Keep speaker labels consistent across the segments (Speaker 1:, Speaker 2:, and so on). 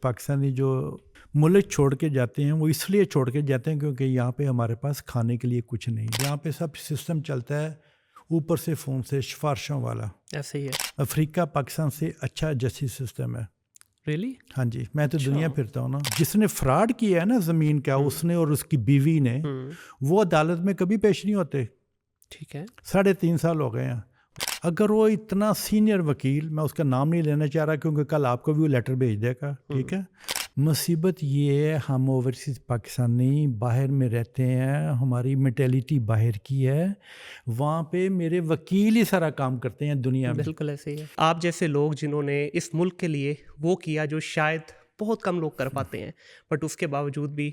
Speaker 1: پاکستانی جو ملک چھوڑ کے جاتے ہیں وہ اس لیے چھوڑ کے جاتے ہیں کیونکہ یہاں پہ ہمارے پاس کھانے کے لیے کچھ نہیں. یہاں پہ سب سسٹم چلتا ہے اوپر سے فون سے سفارشوں والا.
Speaker 2: ایسے ہی ہے.
Speaker 1: افریقہ پاکستان سے اچھا جیسی سسٹم ہے.
Speaker 2: ریلی؟
Speaker 1: ہاں جی, میں تو دنیا پھرتا ہوں نا. جس نے فراڈ کیا ہے نا زمین کا, اس نے اور اس کی بیوی نے, وہ عدالت میں کبھی پیش نہیں ہوتے.
Speaker 2: ٹھیک ہے.
Speaker 1: 3.5 سال ہو گئے ہیں. اگر وہ اتنا سینئر وکیل, میں اس کا نام نہیں لینا چاہ رہا کیونکہ کل آپ کو بھی وہ لیٹر بھیج دے گا, ٹھیک ہے. مصیبت یہ ہے ہم اوورسیز پاکستانی باہر میں رہتے ہیں, ہماری مینٹیلٹی باہر کی ہے. وہاں پہ میرے وکیل ہی سارا کام کرتے ہیں دنیا میں.
Speaker 2: بالکل ایسے ہی ہے. آپ جیسے لوگ جنہوں نے اس ملک کے لیے وہ کیا جو شاید بہت کم لوگ کر پاتے ہیں, بٹ اس کے باوجود بھی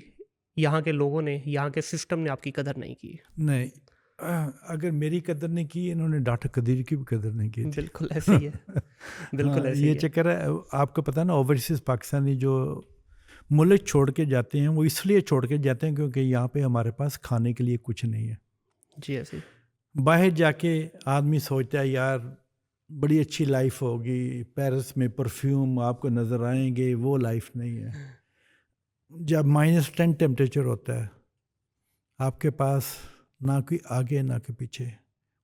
Speaker 2: یہاں کے لوگوں نے, یہاں کے سسٹم نے آپ کی قدر نہیں کی.
Speaker 1: نہیں, اگر میری قدر نہیں کی, انہوں نے ڈاکٹر قدیر کی بھی قدر نہیں کی.
Speaker 2: بالکل ایسے ہی ہے. بالکل ایسے ہی ہے.
Speaker 1: یہ چکر ہے. آپ کو پتہ نا اوورسیز پاکستانی جو ملک چھوڑ کے جاتے ہیں وہ اس لیے چھوڑ کے جاتے ہیں کیونکہ یہاں پہ ہمارے پاس کھانے کے لیے کچھ نہیں ہے.
Speaker 2: جی ایسے.
Speaker 1: باہر جا کے آدمی سوچتا ہے یار بڑی اچھی لائف ہوگی, پیرس میں پرفیوم آپ کو نظر آئیں گے, وہ لائف نہیں ہے. جب -10 ٹیمپریچر ہوتا ہے, آپ کے پاس نہ کوئی آگے نہ کوئی پیچھے,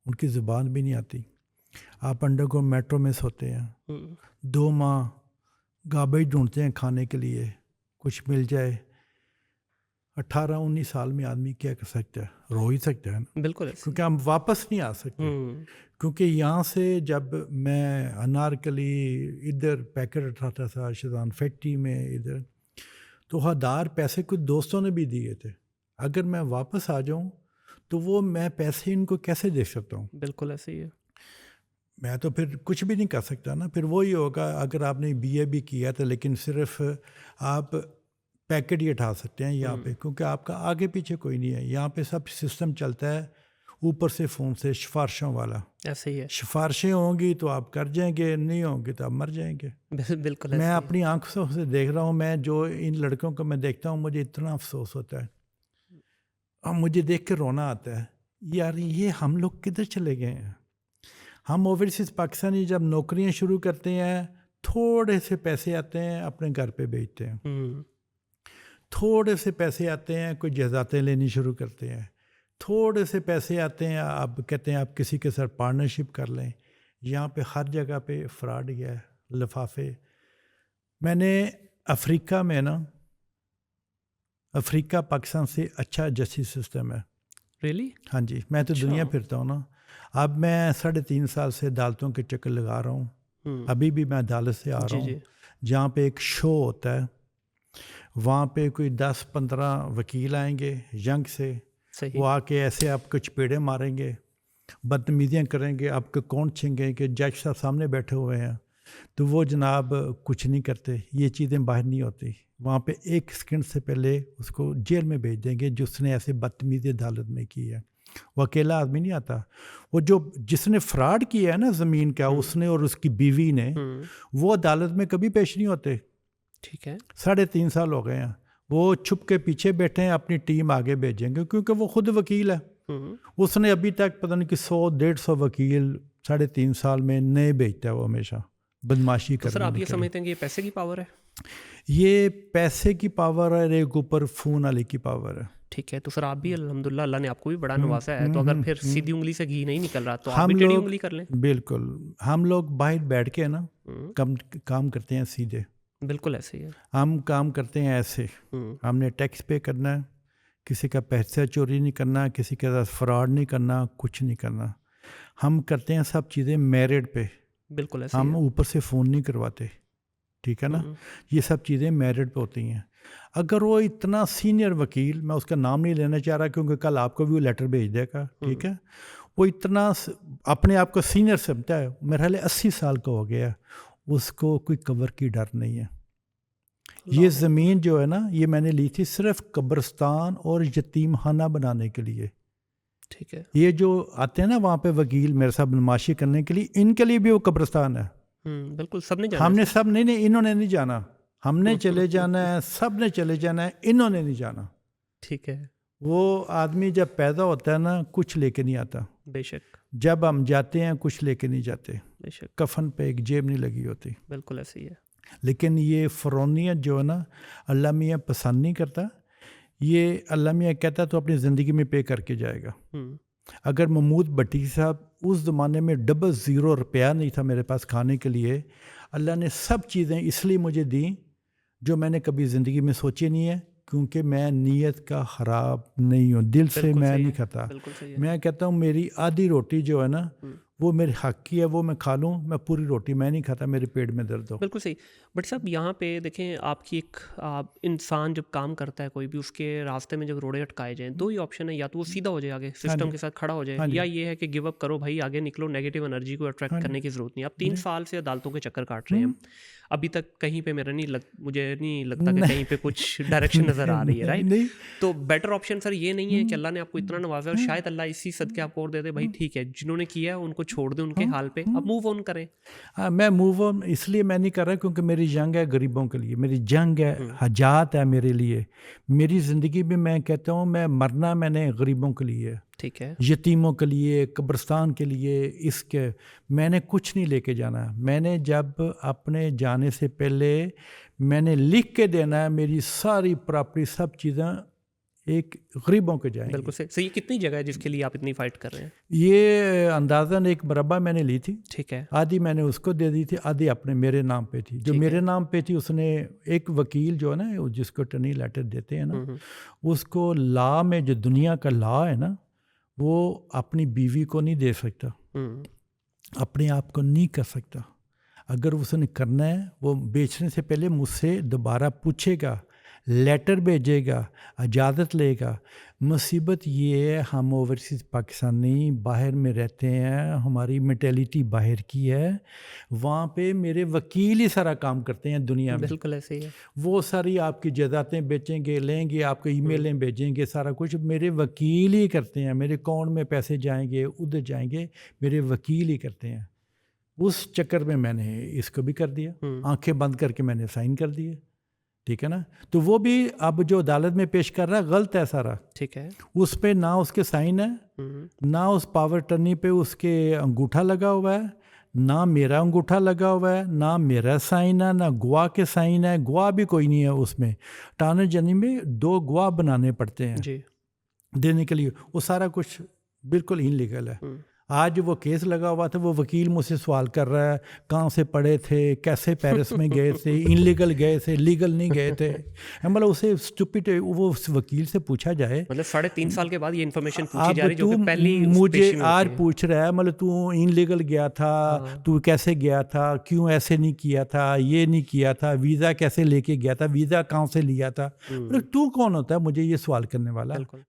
Speaker 1: ان کی زبان بھی نہیں آتی. آپ انڈر کو میٹرو میں سوتے ہیں, 2 ماہ گاربیج ڈھونڈتے ہیں کھانے کے لیے, کچھ مل جائے. 18-19 سال میں آدمی کیا کر سکتا ہے؟ رو ہی سکتا ہے نا.
Speaker 2: بالکل.
Speaker 1: کیونکہ ہم واپس نہیں آ سکتے. کیونکہ یہاں سے جب میں انارکلی ادھر پیکٹ اٹھاتا تھا شیطان فیکٹری میں ادھر, تو 1000 پیسے کچھ دوستوں نے بھی دیے تھے. اگر میں واپس آ جاؤں تو وہ میں پیسے ان کو کیسے دے سکتا ہوں؟
Speaker 2: بالکل ایسے ہی ہے.
Speaker 1: میں تو پھر کچھ بھی نہیں کر سکتا نا. پھر وہی ہوگا اگر آپ نے BA بھی کیا تھا لیکن صرف آپ پیکٹ ہی اٹھا سکتے ہیں یہاں پہ, کیونکہ آپ کا آگے پیچھے کوئی نہیں ہے. یہاں پہ سب سسٹم چلتا ہے اوپر سے فون سے سفارشوں والا.
Speaker 2: ایسے ہی ہے.
Speaker 1: سفارشیں ہوں گی تو آپ کر جائیں گے, نہیں ہوں گی تو آپ مر جائیں گے.
Speaker 2: بالکل.
Speaker 1: میں اپنی آنکھوں سے دیکھ رہا ہوں, میں جو ان لڑکوں کو میں دیکھتا ہوں مجھے اتنا افسوس ہوتا ہے اور مجھے دیکھ کے رونا آتا ہے. یار یہ ہم لوگ کدھر چلے گئے ہیں؟ ہم اوورسیز پاکستانی جب نوکریاں شروع کرتے ہیں تھوڑے سے پیسے آتے ہیں, اپنے گھر پہ بیچتے ہیں. تھوڑے سے پیسے آتے ہیں, کوئی جائیدادیں لینی شروع کرتے ہیں. تھوڑے سے پیسے آتے ہیں, آپ کہتے ہیں آپ کسی کے ساتھ پارٹنرشپ کر لیں. یہاں پہ ہر جگہ پہ فراڈ ہی ہے, لفافے. میں نے افریقہ میں نا, افریقہ پاکستان سے اچھا جسٹس سسٹم ہے.
Speaker 2: ریلی؟
Speaker 1: ہاں جی, میں تو دنیا پھرتا ہوں نا. اب میں 3.5 سال سے عدالتوں کے چکر لگا رہا ہوں. ابھی بھی میں عدالت سے آ رہا ہوں جہاں پہ ایک شو ہوتا ہے. وہاں پہ کوئی 10-15 وکیل آئیں گے ینگ سے, وہ آ کے ایسے آپ کو چپیڑے ماریں گے, بدتمیزیاں کریں گے, آپ کو کون چھینگیں کہ جج صاحب سامنے بیٹھے ہوئے ہیں. تو وہ جناب کچھ نہیں کرتے, یہ چیزیں باہر نہیں ہوتی. وہاں پہ 1 سیکنڈ سے پہلے اس کو جیل میں بھیج دیں گے جس نے ایسے بدتمیزی عدالت میں کی ہے. وہ اکیلا آدمی نہیں آتا, وہ جس نے فراڈ کیا ہے نا زمین کا, اس نے اور اس کی بیوی نے, وہ عدالت میں کبھی پیش نہیں ہوتے.
Speaker 2: ٹھیک ہے.
Speaker 1: 3.5 سال ہو گئے ہیں. وہ چھپ کے پیچھے بیٹھے ہیں, اپنی ٹیم آگے بھیجیں گے کیونکہ وہ خود وکیل ہے. اس نے ابھی تک پتہ نہیں کہ 100-150 وکیل 3.5 سال میں نئے بھیجتا ہے. وہ ہمیشہ بدماشی کرنے.
Speaker 2: سر آپ یہ سمجھتے ہیں کہ یہ پیسے کی پاور ہے؟
Speaker 1: یہ پیسے کی پاور ہے, ایک اوپر فون والے کی پاور ہے.
Speaker 2: ٹھیک ہے. تو سر آپ بھی الحمدللہ اللہ نے آپ کو بھی بڑا نوازا ہے, تو اگر پھر سیدھی انگلی سے گھی نہیں نکل رہا تو آپ بھی ٹیڑھی انگلی کر لیں.
Speaker 1: بالکل, ہم لوگ باہر بیٹھ کے نا کام کرتے ہیں سیدھے.
Speaker 2: بالکل ایسے ہی ہے.
Speaker 1: ہم کام کرتے ہیں ایسے, ہم نے ٹیکس پے کرنا ہے, کسی کا پیسہ چوری نہیں کرنا, کسی کے ساتھ فراڈ نہیں کرنا, کچھ نہیں کرنا. ہم کرتے ہیں سب چیزیں میرٹ پہ.
Speaker 2: بالکل ایسے
Speaker 1: ہم اوپر سے فون نہیں کرواتے, ٹھیک ہے نا. یہ سب چیزیں میرٹ پہ ہوتی ہیں. اگر وہ اتنا سینئر وکیل, میں اس کا نام نہیں لینا چاہ رہا کیونکہ کل آپ کو بھی وہ لیٹر بھیج دے گا, ٹھیک ہے. وہ اتنا اپنے آپ کو سینئر سمجھتا ہے, میرا خیال 80 سال کا ہو گیا, اس کو کوئی کور کی ڈر نہیں ہے. یہ زمین جو ہے نا, یہ میں نے لی تھی صرف قبرستان اور یتیم خانہ بنانے کے لیے.
Speaker 2: ٹھیک ہے.
Speaker 1: یہ جو آتے ہیں نا وہاں پہ وکیل میرے ساتھ بدماشی کرنے کے لیے, ان کے لیے بھی وہ قبرستان ہے.
Speaker 2: بالکل, سب نے جانا.
Speaker 1: ہم نے سب نہیں, انہوں نے نہیں جانا, ہم نے چلے جانا ہے, سب نے چلے جانا ہے, انہوں نے نہیں جانا.
Speaker 2: ٹھیک ہے.
Speaker 1: وہ آدمی جب پیدا ہوتا ہے نا کچھ لے کے نہیں آتا.
Speaker 2: بے شک.
Speaker 1: جب ہم جاتے ہیں کچھ لے کے نہیں جاتے.
Speaker 2: بے شک.
Speaker 1: کفن پہ ایک جیب نہیں لگی ہوتی.
Speaker 2: بالکل ایسے ہی ہے.
Speaker 1: لیکن یہ فرونیت جو ہے نا اللہ میاں پسند نہیں کرتا. یہ اللہ میاں کہتا تو اپنی زندگی میں پے کر کے جائے گا. اگر محمود بھٹی صاحب اس زمانے میں $0 نہیں تھا میرے پاس کھانے کے لیے, اللہ نے سب چیزیں اس لیے مجھے دیں جو میں نے کبھی زندگی میں سوچی نہیں ہے, کیونکہ میں نیت کا خراب نہیں ہوں, دل سے میں نہیں کھاتا. میں کہتا ہوں میری آدھی روٹی جو ہے نا وہ میرے حق کی ہے, وہ میں کھا لوں, میں پوری روٹی میں نہیں کھاتا, میرے پیٹ میں درد ہو.
Speaker 2: بالکل صحیح. بٹ صاحب یہاں پہ دیکھیں آپ کی ایک انسان جب کام کرتا ہے کوئی بھی, اس کے راستے میں جب روڑے اٹکائے جائیں, دو ہی آپشن ہے, یا تو وہ سیدھا ہو جائے آگے سسٹم کے ساتھ کھڑا ہو جائے, یا یہ ہے کہ گیو اپ کرو بھائی, آگے نکلو, نیگیٹو انرجی کو اٹریکٹ کرنے کی ضرورت نہیں. آپ 3 سال سے عدالتوں کے چکر کاٹ رہے ہیں, ابھی تک کہیں پہ مجھے نہیں لگتا کہ کہیں پہ کچھ ڈائریکشن نظر آ رہی ہے, رائٹ؟ تو بیٹر آپشن سر یہ نہیں ہے کہ اللہ نے آپ کو اتنا نوازا اور شاید اللہ اسی صدقے آپ کو اور دے دے, بھائی ٹھیک ہے جنہوں نے کیا ان کو چھوڑ دیں ان کے حال پہ, اب موو آن کریں.
Speaker 1: میں موو آن اس لیے میں نہیں کر رہا کیونکہ میری جنگ ہے غریبوں کے لیے, میری جنگ ہے, حاجات ہے میرے لیے. میری زندگی میں کہتا ہوں میں مرنا میں نے غریبوں کے لیے,
Speaker 2: ٹھیک ہے,
Speaker 1: یتیموں کے لیے, قبرستان کے لیے, اس کے میں نے کچھ نہیں لے کے جانا. میں نے جب اپنے جانے سے پہلے میں نے لکھ کے دینا ہے میری ساری پراپرٹی سب چیزیں ایک غریبوں کے جائیں.
Speaker 2: بالکل صحیح. یہ کتنی جگہ ہے جس کے لیے آپ اتنی فائٹ کر رہے ہیں؟
Speaker 1: یہ اندازاً 1 مربع میں نے لی تھی,
Speaker 2: ٹھیک ہے,
Speaker 1: آدھی میں نے اس کو دے دی تھی, آدھی اپنے میرے نام پہ تھی. جو میرے نام پہ تھی اس نے ایک وکیل جو ہے نا جس کو ٹرنی لیٹر دیتے ہیں نا, اس کو لا میں جو دنیا کا لا ہے نا وہ اپنی بیوی کو نہیں دے سکتا, اپنے آپ کو نہیں کر سکتا. اگر اس نے کرنا ہے وہ بیچنے سے پہلے مجھ سے دوبارہ پوچھے گا, لیٹر بھیجے گا, اجازت لے گا. مصیبت یہ ہے ہم اوورسیز پاکستانی باہر میں رہتے ہیں, ہماری مینٹیلیٹی باہر کی ہے, وہاں پہ میرے وکیل ہی سارا کام کرتے ہیں دنیا میں.
Speaker 2: بالکل ایسے ہی ہے.
Speaker 1: وہ ساری آپ کی جائیدادیں بیچیں گے, لیں گے, آپ کو ای میلیں بھیجیں گے, سارا کچھ میرے وکیل ہی کرتے ہیں. میرے اکاؤنٹ میں پیسے جائیں گے, ادھر جائیں گے, میرے وکیل ہی کرتے ہیں. اس چکر میں نے اس کو بھی کر دیا, آنکھیں بند کر کے میں نے سائن کر دیے, ٹھیک ہے نا. تو وہ بھی اب جو عدالت میں پیش کر رہا ہے غلط ہے سارا,
Speaker 2: ٹھیک ہے.
Speaker 1: اس پہ نہ اس کے سائن ہے, نہ اس پاور ٹرنی پہ اس کے انگوٹھا لگا ہوا ہے, نہ میرا انگوٹھا لگا ہوا ہے, نہ میرا سائن ہے, نہ گواہ کے سائن ہے. گواہ بھی کوئی نہیں ہے اس میں. ٹانے جنی میں 2 گواہ بنانے پڑتے ہیں
Speaker 2: جی
Speaker 1: دینے کے لیے. وہ سارا کچھ بالکل انلیگل ہے. آج وہ کیس لگا ہوا تھا, وہ وکیل مجھ سے سوال کر رہا ہے کہاں سے پڑھے تھے, کیسے پیرس میں گئے تھے, انلیگل گئے تھے, لیگل نہیں گئے تھے. مطلب اسے اسٹوپڈ وہ اس وکیل سے پوچھا جائے,
Speaker 2: مطلب 3.5 سال کے بعد یہ انفارمیشن پوچھی جا رہی جو کہ پہلی
Speaker 1: مجھے آج پوچھ رہا ہے, مطلب تو انلیگل گیا تھا, تو کیسے گیا تھا, کیوں ایسے نہیں کیا تھا, یہ نہیں کیا تھا, ویزا کیسے لے کے گیا تھا, ویزا کہاں سے لیا تھا. مطلب تو کون ہوتا ہے مجھے یہ سوال کرنے والا؟